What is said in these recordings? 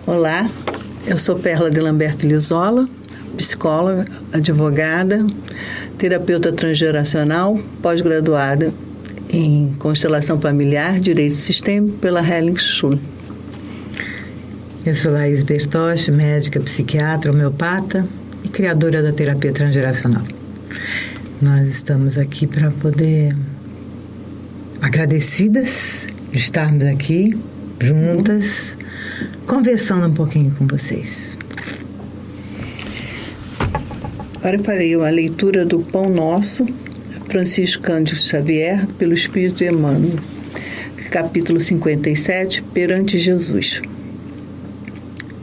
Olá, eu sou Perla de Lamberto Lizola, psicóloga, advogada, terapeuta transgeracional, pós-graduada em Constelação Familiar, Direito Sistêmico pela Helen Schul. Eu sou Laís Bertoche, médica, psiquiatra, homeopata e criadora da terapia transgeracional. Nós estamos aqui para poder, agradecidas de estarmos aqui juntas, conversando um pouquinho com vocês. Agora eu farei uma leitura do Pão Nosso, Francisco Cândido Xavier, pelo Espírito Emmanuel, capítulo 57, perante Jesus.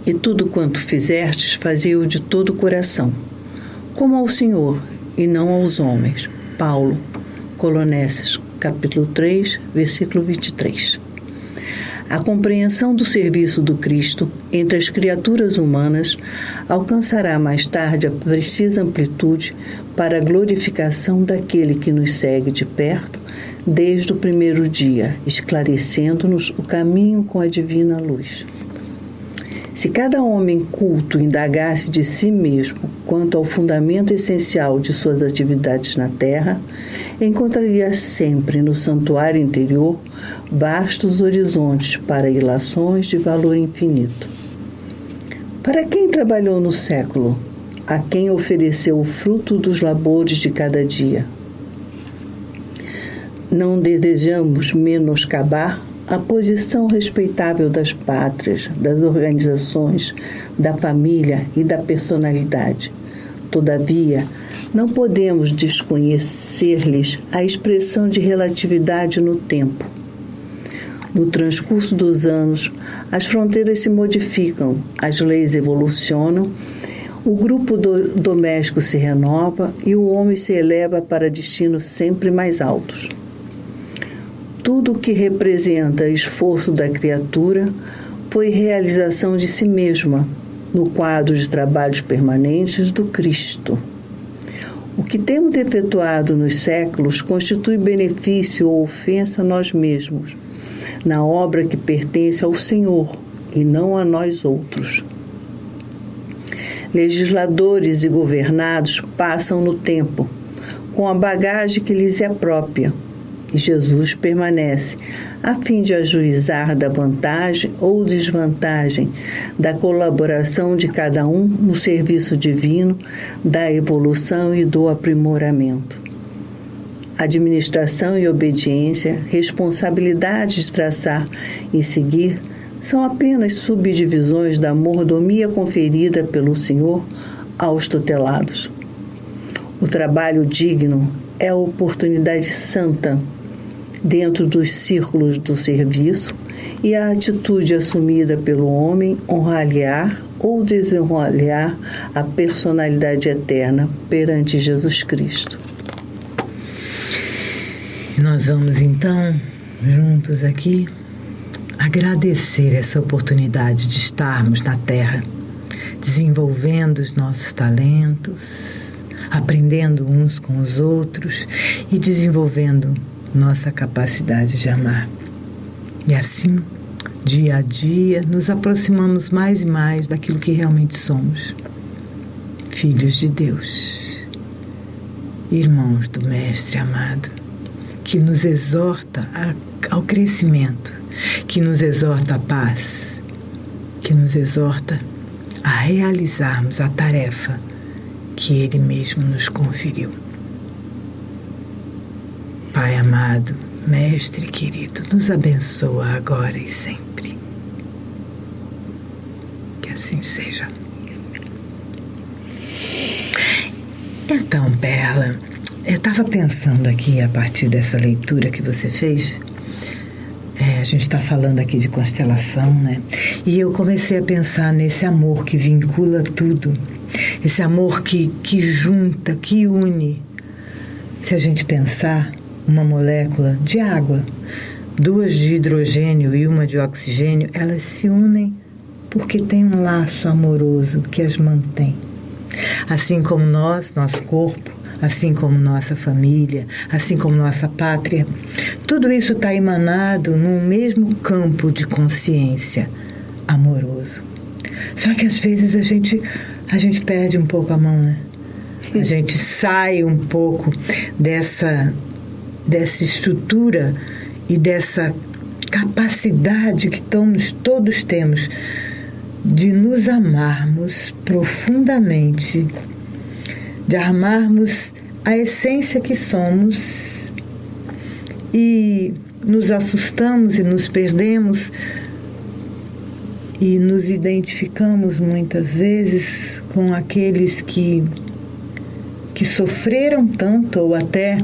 E tudo quanto fizestes, fazei-o de todo o coração, como ao Senhor, e não aos homens. Paulo, Colossenses, capítulo 3, versículo 23. A compreensão do serviço do Cristo entre as criaturas humanas alcançará mais tarde a precisa amplitude para a glorificação daquele que nos segue de perto desde o primeiro dia, esclarecendo-nos o caminho com a divina luz. Se cada homem culto indagasse de si mesmo quanto ao fundamento essencial de suas atividades na terra, encontraria sempre no santuário interior vastos horizontes para ilações de valor infinito. Para quem trabalhou no século? A quem ofereceu o fruto dos labores de cada dia? Não desejamos menoscabar a posição respeitável das pátrias, das organizações, da família e da personalidade. Todavia, não podemos desconhecer-lhes a expressão de relatividade no tempo. No transcurso dos anos, as fronteiras se modificam, as leis evolucionam, o grupo doméstico se renova e o homem se eleva para destinos sempre mais altos. Tudo o que representa esforço da criatura foi realização de si mesma, no quadro de trabalhos permanentes do Cristo. O que temos efetuado nos séculos constitui benefício ou ofensa a nós mesmos, na obra que pertence ao Senhor e não a nós outros. Legisladores e governados passam no tempo, com a bagagem que lhes é própria, e Jesus permanece, a fim de ajuizar da vantagem ou desvantagem da colaboração de cada um no serviço divino, da evolução e do aprimoramento. Administração e obediência, responsabilidade de traçar e seguir, são apenas subdivisões da mordomia conferida pelo Senhor aos tutelados. O trabalho digno é a oportunidade santa dentro dos círculos do serviço e a atitude assumida pelo homem honrar ou desonrar a personalidade eterna perante Jesus Cristo. Nós vamos então, juntos aqui, agradecer essa oportunidade de estarmos na Terra, desenvolvendo os nossos talentos, aprendendo uns com os outros e desenvolvendo nossa capacidade de amar. E assim, dia a dia, nos aproximamos mais e mais daquilo que realmente somos. Filhos de Deus, irmãos do Mestre amado, que nos exorta ao crescimento, que nos exorta à paz, que nos exorta a realizarmos a tarefa que Ele mesmo nos conferiu. Pai amado, Mestre querido, nos abençoa agora e sempre. Que assim seja. Então, Perla, eu estava pensando aqui, a partir dessa leitura que você fez, a gente está falando aqui de constelação, né? E eu comecei a pensar nesse amor que vincula tudo, esse amor que junta, que une. Se a gente pensar, uma molécula de água, 2 de hidrogênio e 1 de oxigênio, elas se unem porque tem um laço amoroso que as mantém. Assim como nós, nosso corpo, assim como nossa família, assim como nossa pátria, tudo isso está emanado num mesmo campo de consciência amoroso. Só que às vezes a gente perde um pouco a mão, né? A gente sai um pouco dessa estrutura e dessa capacidade que todos temos de nos amarmos profundamente, de amarmos a essência que somos, e nos assustamos e nos perdemos e nos identificamos muitas vezes com aqueles que sofreram tanto ou até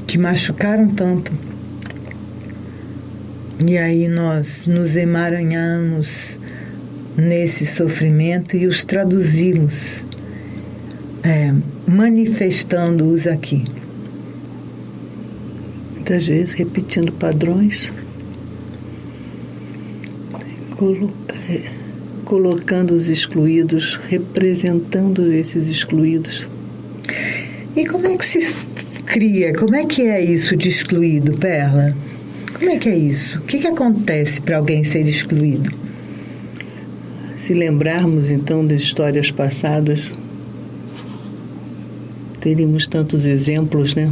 que machucaram tanto. E aí nós nos emaranhamos nesse sofrimento e os traduzimos, manifestando-os aqui. Muitas vezes repetindo padrões, colocando os excluídos, representando esses excluídos. E como é que se cria? Como é que é isso de excluído, Perla? Como é que é isso? O que acontece para alguém ser excluído? Se lembrarmos então das histórias passadas, teríamos tantos exemplos, né?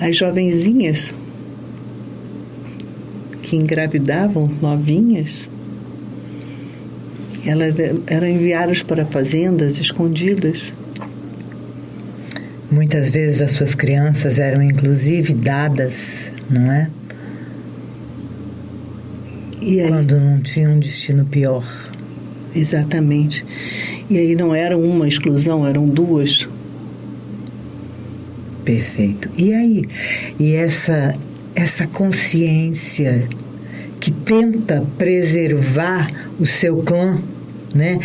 As jovenzinhas que engravidavam novinhas, elas eram enviadas para fazendas escondidas. Muitas vezes as suas crianças eram inclusive dadas, não é? E aí, quando não tinha um destino pior. Exatamente. E aí não era uma exclusão, eram duas. Perfeito. E aí? E essa consciência que tenta preservar o seu clã, né?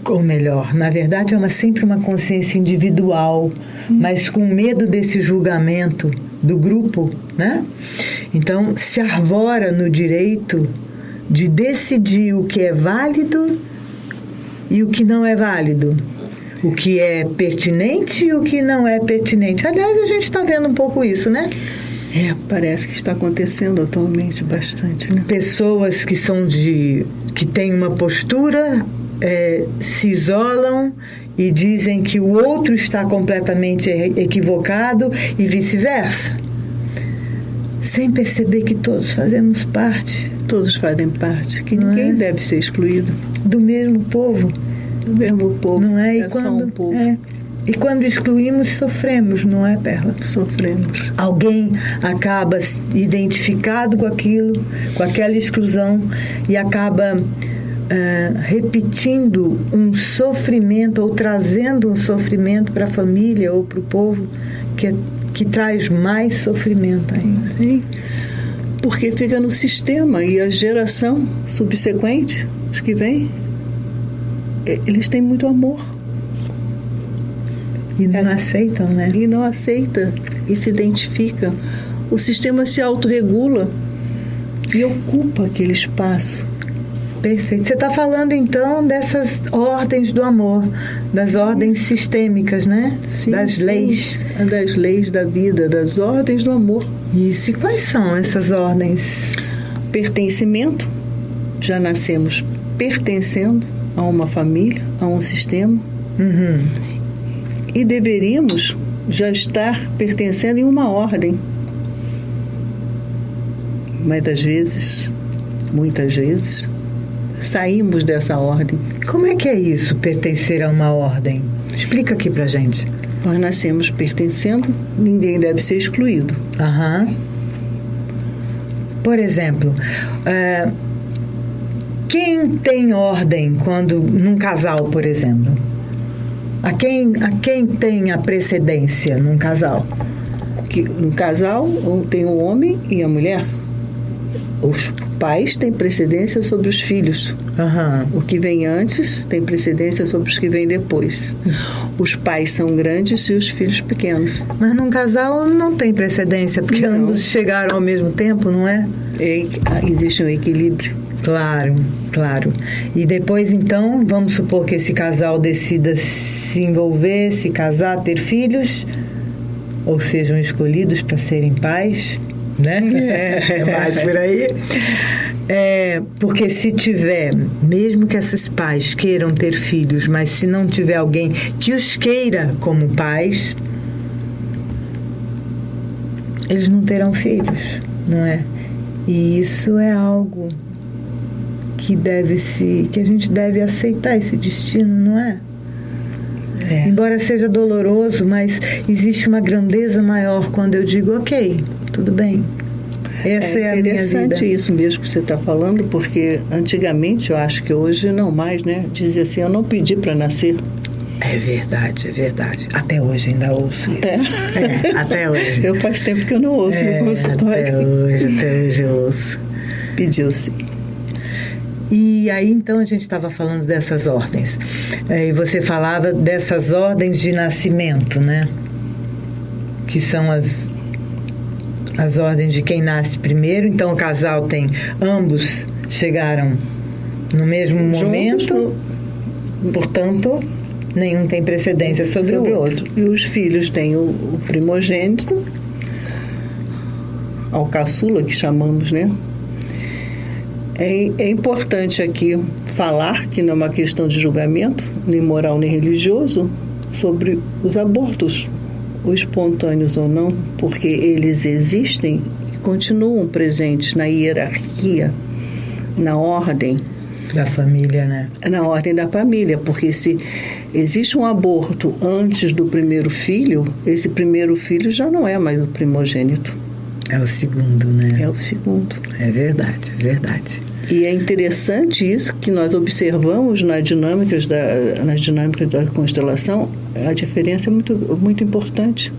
Ou melhor, na verdade é sempre uma consciência individual, mas com medo desse julgamento do grupo, né? Então se arvora no direito de decidir o que é válido e o que não é válido, o que é pertinente e o que não é pertinente. Aliás, a gente está vendo um pouco isso, né? Parece que está acontecendo atualmente bastante, né? Pessoas que têm uma postura, se isolam e dizem que o outro está completamente equivocado e vice-versa, sem perceber que todos fazemos parte. Todos fazem parte, que ninguém deve ser excluído. Do mesmo povo. Do mesmo povo. Não é? É só um povo. E quando excluímos, sofremos, não é, Perla? Sofremos. Alguém acaba identificado com aquilo, com aquela exclusão, e acaba repetindo um sofrimento ou trazendo um sofrimento para a família ou para o povo que traz mais sofrimento ainda. Sim, porque fica no sistema e a geração subsequente, os que vêm, eles têm muito amor. E não aceitam, né? E não aceita, e se identifica. O sistema se autorregula e ocupa aquele espaço. Perfeito. Você está falando, então, dessas ordens do amor, das ordens sistêmicas, né? Sim, das leis. Das leis da vida, das ordens do amor. Isso. E quais são essas ordens? Pertencimento. Já nascemos pertencendo a uma família, a um sistema. Uhum. E deveríamos já estar pertencendo em uma ordem. Mas às vezes, muitas vezes, saímos dessa ordem. Como é que é isso, pertencer a uma ordem? Explica aqui pra gente. Nós nascemos pertencendo, ninguém deve ser excluído. Aham. Por exemplo, quem tem ordem quando num casal, por exemplo? A quem tem a precedência num casal? No casal tem o homem e a mulher. Os pais têm precedência sobre os filhos. Uhum. O que vem antes tem precedência sobre os que vêm depois. Os pais são grandes e os filhos pequenos. Mas num casal não tem precedência, porque ambos chegaram ao mesmo tempo, não é? Existe um equilíbrio. Claro, claro. E depois, então, vamos supor que esse casal decida se envolver, se casar, ter filhos, ou sejam escolhidos para serem pais, né? É mais por aí. Porque se tiver, mesmo que esses pais queiram ter filhos, mas se não tiver alguém que os queira como pais, eles não terão filhos, não é? E isso é algo que a gente deve aceitar esse destino, não é? Embora seja doloroso, mas existe uma grandeza maior quando eu digo, ok, tudo bem. Essa é a minha vida. É interessante isso mesmo que você está falando, porque antigamente, eu acho que hoje não mais, né? Dizia assim, eu não pedi para nascer. É verdade, é verdade. Até hoje ainda ouço isso. Até hoje. Eu faz tempo que eu não ouço no consultório. Até hoje eu ouço. Pediu-se. E aí, então, a gente estava falando dessas ordens. E você falava dessas ordens de nascimento, né? Que são as ordens de quem nasce primeiro. Então, o casal ambos chegaram no mesmo momento. Portanto, nenhum tem precedência sobre o outro. E os filhos têm o primogênito, ao caçula, que chamamos, né? É importante aqui falar que não é uma questão de julgamento, nem moral nem religioso, sobre os abortos, ou espontâneos ou não, porque eles existem e continuam presentes na hierarquia, na ordem da família, né? Na ordem da família, porque se existe um aborto antes do primeiro filho, esse primeiro filho já não é mais o primogênito. É o segundo, né? É o segundo. É verdade, é verdade. E é interessante isso que nós observamos nas dinâmicas da constelação, a diferença é muito, muito importante.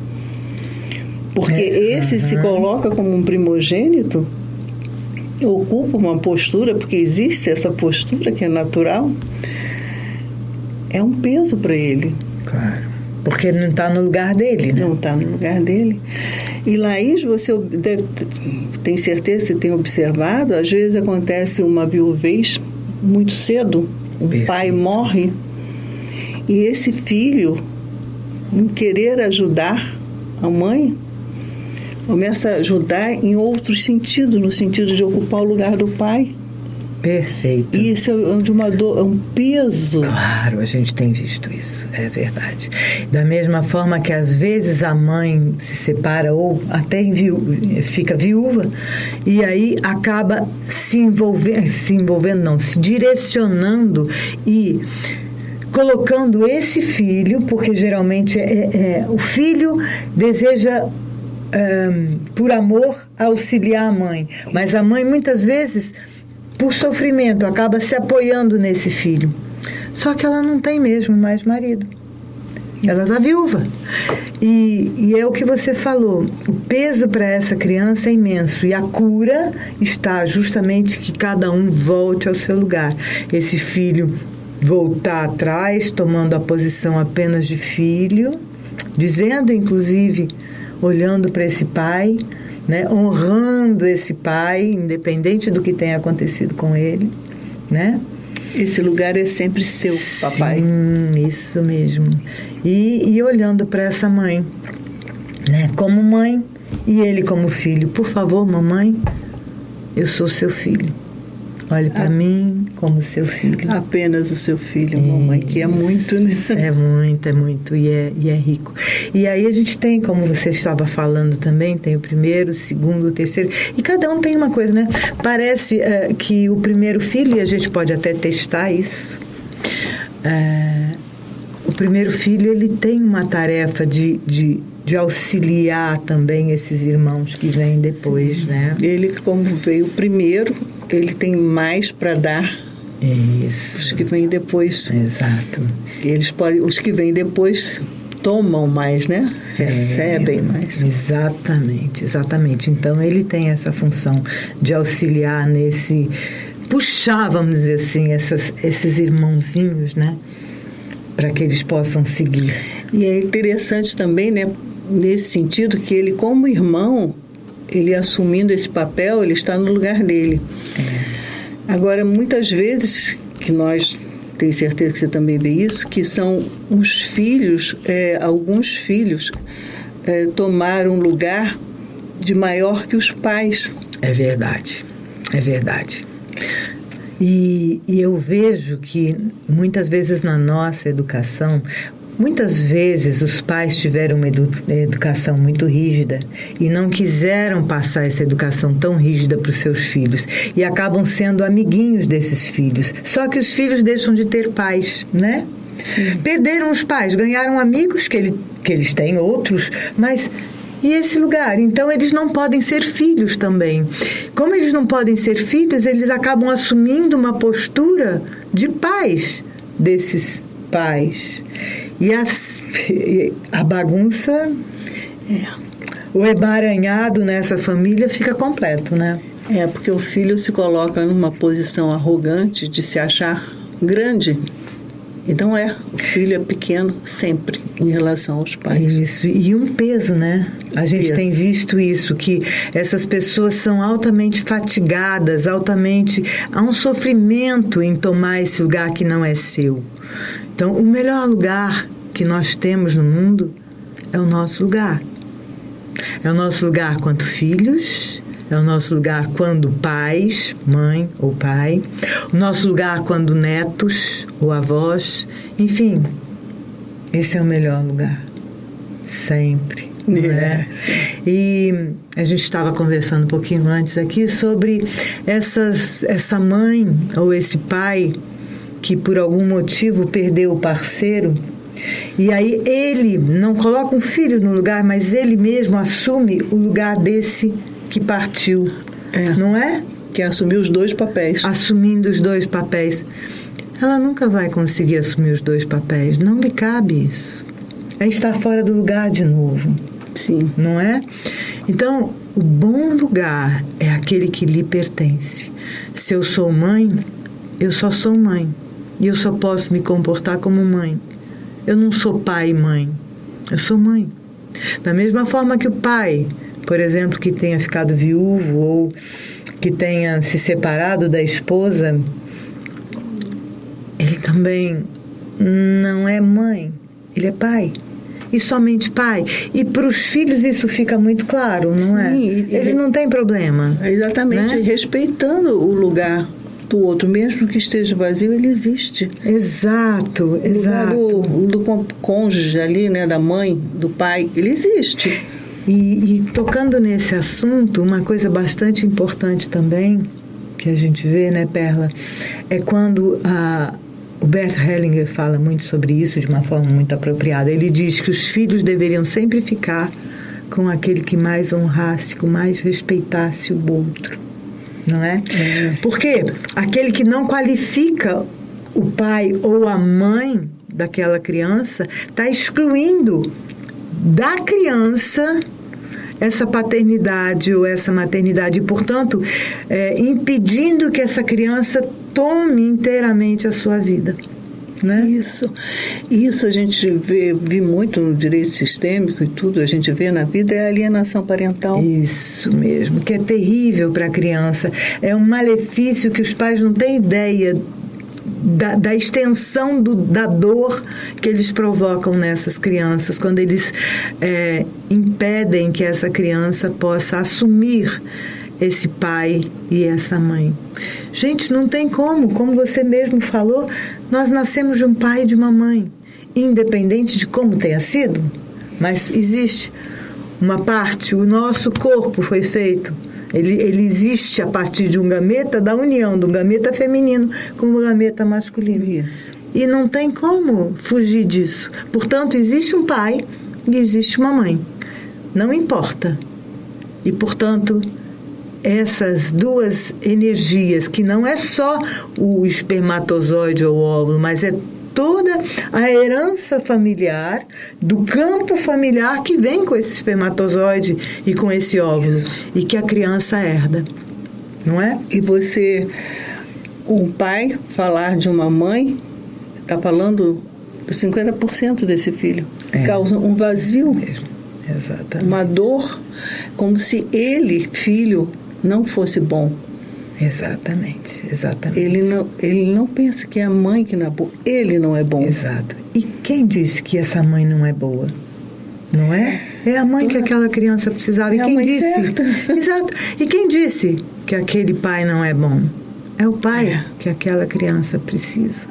Porque esse se coloca como um primogênito, ocupa uma postura, porque existe essa postura que é natural, é um peso para ele. Claro. Porque ele não está no lugar dele, né? Não está no lugar dele. E, Laís, você tem certeza, você tem observado, às vezes acontece uma viuvez muito cedo, pai morre, e esse filho, em querer ajudar a mãe, começa a ajudar em outros sentidos, no sentido de ocupar o lugar do pai. Perfeito. E isso é de uma dor, é um peso. Claro, a gente tem visto isso, é verdade. Da mesma forma que às vezes a mãe se separa ou até fica viúva e aí acaba se direcionando e colocando esse filho, porque geralmente o filho deseja por amor auxiliar a mãe, mas a mãe muitas vezes por sofrimento, acaba se apoiando nesse filho. Só que ela não tem mesmo mais marido. Ela está viúva. E é o que você falou. O peso para essa criança é imenso. E a cura está justamente que cada um volte ao seu lugar. Esse filho voltar atrás, tomando a posição apenas de filho, dizendo, inclusive, olhando para esse pai, né, honrando esse pai, independente do que tenha acontecido com ele, né? Esse lugar é sempre seu, papai. Sim, isso mesmo. E olhando para essa mãe, né, como mãe, e ele como filho. Por favor, mamãe, eu sou seu filho. Olhe para mim como seu filho. Apenas o seu filho, mamãe, que é muito, né? É muito, e é rico. E aí a gente tem, como você estava falando também, tem o primeiro, o segundo, o terceiro, e cada um tem uma coisa, né? Parece que o primeiro filho, e a gente pode até testar isso, o primeiro filho, ele tem uma tarefa de auxiliar também esses irmãos que vêm depois, sim, né? Ele, como veio primeiro, ele tem mais para dar. Isso. Os que vêm depois. Exato. Os que vêm depois tomam mais, né? Recebem mais. Exatamente. Então, ele tem essa função de auxiliar puxar, vamos dizer assim, esses irmãozinhos, né? Para que eles possam seguir. E é interessante também, né? Nesse sentido, que ele, como irmão, ele assumindo esse papel, ele está no lugar dele. Agora, muitas vezes, que nós, tenho certeza que você também vê isso, que são os filhos, alguns filhos tomaram lugar de maior que os pais. É verdade, é verdade. E eu vejo que muitas vezes na nossa educação, muitas vezes os pais tiveram uma educação muito rígida e não quiseram passar essa educação tão rígida para os seus filhos e acabam sendo amiguinhos desses filhos. Só que os filhos deixam de ter pais, né? Sim. Perderam os pais, ganharam amigos que eles têm, outros, mas... E esse lugar? Então, eles não podem ser filhos também. Como eles não podem ser filhos, eles acabam assumindo uma postura de pais desses pais. E a bagunça, o emaranhado nessa família fica completo, né? Porque o filho se coloca numa posição arrogante de se achar grande. E não é. O filho é pequeno sempre em relação aos pais. Isso. E um peso, né? A gente tem visto isso, que essas pessoas são altamente fatigadas, há um sofrimento em tomar esse lugar que não é seu. Então, o melhor lugar que nós temos no mundo é o nosso lugar. É o nosso lugar quanto filhos, é o nosso lugar quando pais, mãe ou pai, o nosso lugar quando netos ou avós, enfim, esse é o melhor lugar, sempre, não é? E a gente estava conversando um pouquinho antes aqui sobre essa mãe ou esse pai que por algum motivo perdeu o parceiro. E aí ele não coloca um filho no lugar, mas ele mesmo assume o lugar desse que partiu, não é? Que assumiu os dois papéis. Assumindo os dois papéis. Ela nunca vai conseguir assumir os dois papéis, não lhe cabe isso. É estar fora do lugar de novo. Sim. Não é? Então, o bom lugar é aquele que lhe pertence. Se eu sou mãe, eu só sou mãe. E eu só posso me comportar como mãe. Eu não sou pai e mãe, eu sou mãe. Da mesma forma que o pai, por exemplo, que tenha ficado viúvo ou que tenha se separado da esposa, ele também não é mãe, ele é pai. E somente pai. E para os filhos isso fica muito claro, não é? Ele não tem problema. Exatamente, né? Respeitando o lugar do outro, mesmo que esteja vazio, ele existe. Exato, exato. O lugar do cônjuge ali, né, da mãe, do pai, ele existe. E tocando nesse assunto, uma coisa bastante importante também, que a gente vê, né, Perla, é quando o Bert Hellinger fala muito sobre isso de uma forma muito apropriada. Ele diz que os filhos deveriam sempre ficar com aquele que mais honrasse, que mais respeitasse o outro. Não é? Porque aquele que não qualifica o pai ou a mãe daquela criança está excluindo da criança essa paternidade ou essa maternidade e, portanto, impedindo que essa criança tome inteiramente a sua vida. Né? Isso a gente vê muito no direito sistêmico e tudo, a gente vê na vida, é a alienação parental. Isso mesmo, que é terrível para a criança. É um malefício que os pais não têm ideia da extensão da dor que eles provocam nessas crianças, quando eles impedem que essa criança possa assumir esse pai e essa mãe. Gente, não tem como você mesmo falou, nós nascemos de um pai e de uma mãe, independente de como tenha sido, mas existe uma parte, o nosso corpo foi feito, ele existe a partir de um gameta, da união do gameta feminino com o gameta masculino. Isso. E não tem como fugir disso. Portanto, existe um pai e existe uma mãe. Não importa. E, portanto, essas duas energias, que não é só o espermatozoide ou o óvulo, mas é toda a herança familiar, do campo familiar que vem com esse espermatozoide e com esse óvulo, e que a criança herda, não é? E um pai falar de uma mãe, está falando de 50% desse filho. Causa um vazio, mesmo. Exatamente. Uma dor, como se ele, filho, não fosse bom. Exatamente. Ele não pensa que é a mãe que não é boa. Ele não é bom. Exato. E quem disse que essa mãe não é boa? Não é? É a mãe que aquela criança precisava. É E a quem mãe disse? certa. Exato. E quem disse que aquele pai não é bom? É o pai que aquela criança precisa.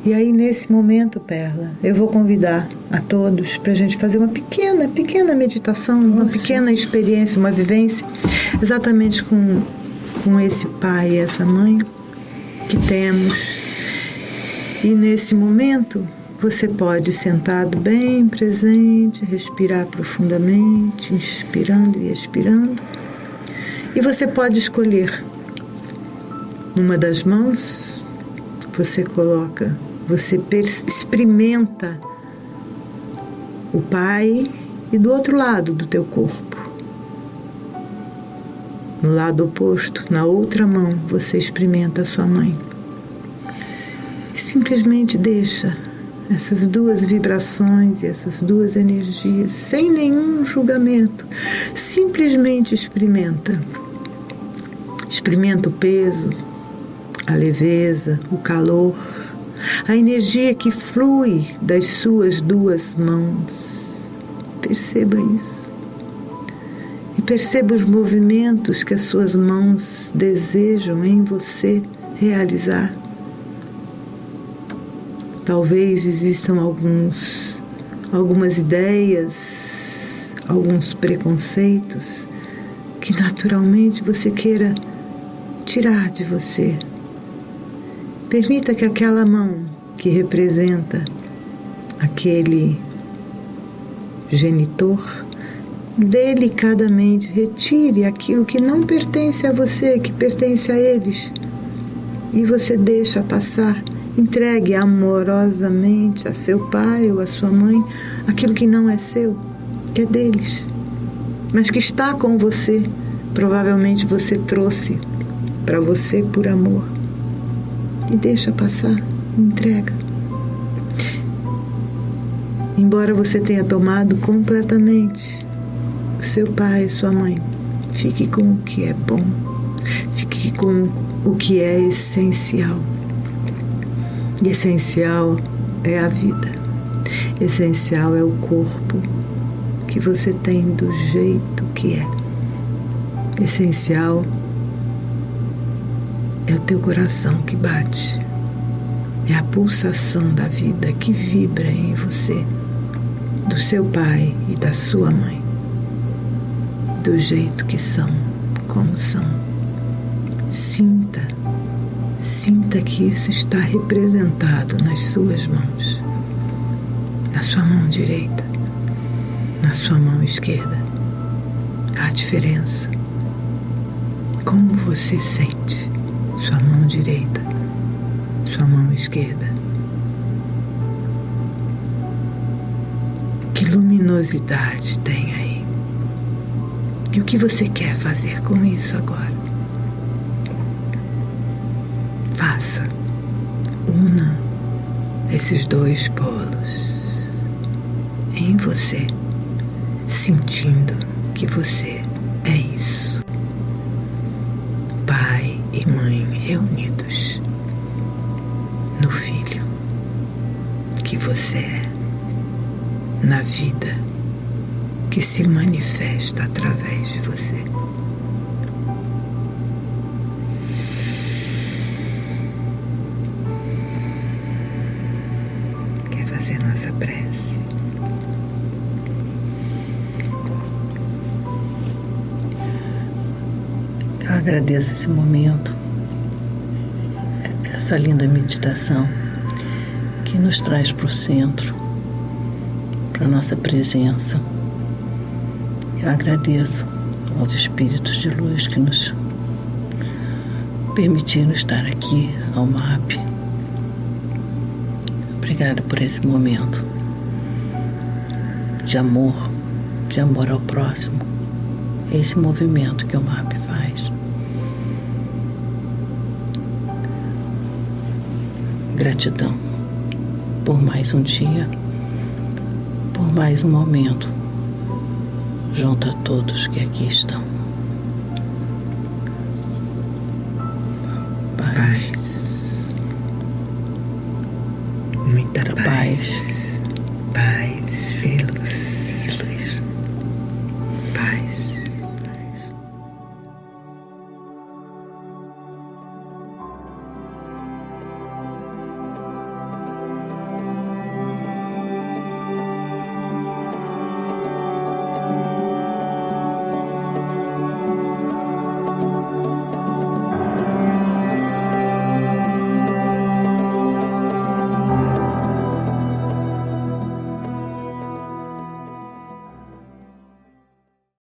E aí, nesse momento, Perla, eu vou convidar a todos para a gente fazer uma pequena meditação, uma pequena experiência, uma vivência, exatamente com esse pai e essa mãe que temos. E nesse momento, você pode, sentado bem presente, respirar profundamente, inspirando e expirando. E você pode escolher. Numa das mãos, você experimenta o pai e do outro lado do teu corpo. No lado oposto, na outra mão, você experimenta a sua mãe. E simplesmente deixa essas duas vibrações e essas duas energias, sem nenhum julgamento. Simplesmente experimenta. Experimenta o peso, a leveza, o calor, a energia que flui das suas duas mãos. Perceba isso. E perceba os movimentos que as suas mãos desejam em você realizar. Talvez existam algumas ideias, alguns preconceitos que naturalmente você queira tirar de você. Permita que aquela mão que representa aquele genitor delicadamente retire aquilo que não pertence a você, que pertence a eles. E você deixa passar, entregue amorosamente a seu pai ou a sua mãe aquilo que não é seu, que é deles, mas que está com você. Provavelmente você trouxe para você por amor. E deixa passar, entrega. Embora você tenha tomado completamente o seu pai e sua mãe, fique com o que é bom, fique com o que é essencial. E essencial é a vida, essencial é o corpo que você tem do jeito que é. Essencial é o teu coração que bate, é a pulsação da vida que vibra em você, do seu pai e da sua mãe, do jeito que são, como são. Sinta que isso está representado nas suas mãos, na sua mão direita, na sua mão esquerda. Há diferença. Como você sente sua mão direita, sua mão esquerda? Que luminosidade tem aí? E o que você quer fazer com isso agora? Faça, una esses dois polos em você, sentindo que você é isso. Pai e mãe reunidos no filho que você é, na vida que se manifesta através de você. Quer fazer nossa prece? Eu agradeço esse momento, essa linda meditação que nos traz para o centro, para a nossa presença. Eu agradeço aos espíritos de luz que nos permitiram estar aqui ao MAP. Obrigada por esse momento de amor ao próximo. Esse movimento que o MAP faz. Gratidão por mais um dia, por mais um momento, junto a todos que aqui estão. Paz.